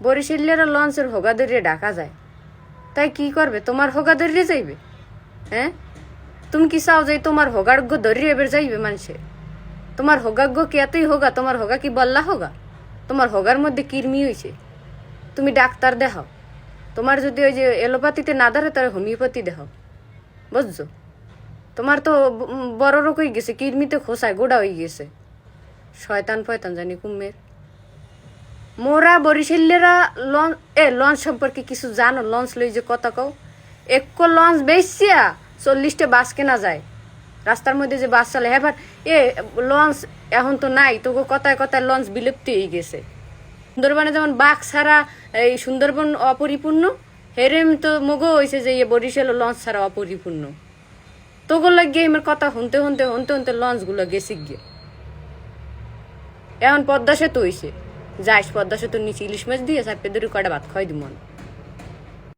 বরিশালেরা লঞ্চের হোগা ধরিয়ে ঢাকা যায়, তাই কি করবে? তোমার হোগা ধরিয়ে যাইবে? হ্যাঁ, তুমি কি চাও যে তোমার হোগাগ্য ধরিয়ে এবার যাইবে মানুষে? তোমার হোগাগ্য কি এতই হোগা? তোমার হোগা কি বল্লা হোগা? তোমার হোগার মধ্যে কিরমি হয়েছে? তুমি ডাক্তার দেখাও। তোমার যদি ওই যে এলোপ্যাথিতে না ধরে তাহলে হোমিওপ্যাথি দেখাও, বুঝছো? তোমার তো বড় রোগ হয়ে গেছে, কিরমিতে খোসায় গোড়া হয়ে গেছে। শয়তান ফয়তান জানি কুম্মের। মোরা বরিশালেরা লঞ্চ সম্পর্কে কিছু জানো? লঞ্চ লই যে কথা কও, এক লঞ্চ বেচিয়া 40টা বাস কেনা যায়। রাস্তার মধ্যে যে বাস চলে, এবার লঞ্চ এখন তো নাই, তোকে কথায় কথায় লঞ্চ বিলুপ্তি হয়ে গেছে। সুন্দরবনে যেমন বাঘ ছাড়া এই সুন্দরবন অপরিপূর্ণ, হেরেম তো মগো হয়েছে যে বরিশাল লঞ্চ ছাড়া অপরিপূর্ণ। তোগুলো লাগিয়ে আমার কথা শুনতে শুনতে শুনতে শুনতে লঞ্চগুলো গেছে গিয়ে। এখন পদ্মা সেতু হয়েছে, যাইস পদ্মা সেতুর নিচে ইলিশ মাছ দিয়ে চারপে ধরে কটা ভাত খাওয়াই দিব।